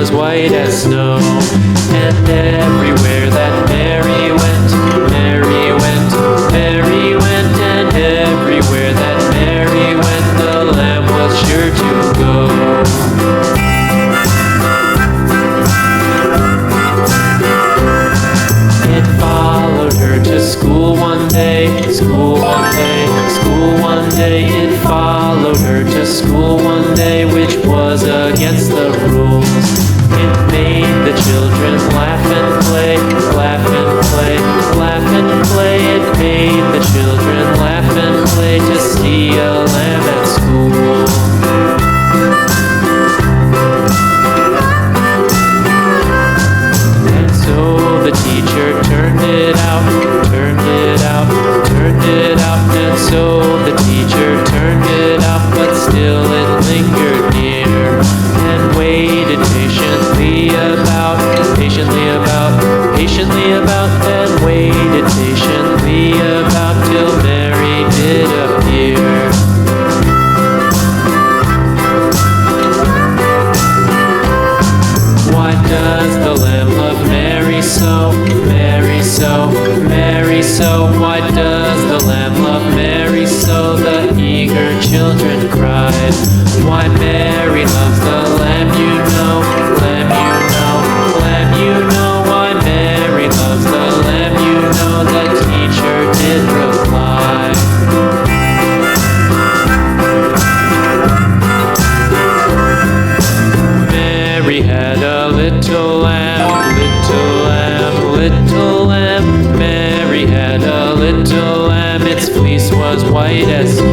was white as snow. And everywhere that Mary went, Mary went, Mary went, and everywhere that Mary went, the lamb was sure to go. It followed her to school one day, school one day, school one day. It followed her to school one day, which was against the rules. It made the children laugh and play, laugh and play, laugh and play. It made the children laugh and play to see a lamb at school. And so the teacher turned it out, turned it out, turned it out. And so the teacher turned it out, but still it lingered near and waited patiently about, patiently about, patiently about, and waited patiently about till Mary did appear. Why does the lamb love Mary so, Mary so, Mary so? Why does the lamb love Mary so? The eager children cried. Why Mary loves the lamb, you know, lamb, you know, lamb, you know. Why Mary loves the lamb, you know, the teacher did reply. Mary had a little lamb, little lamb, little lamb. Mary had a little lamb, its fleece was white as snow.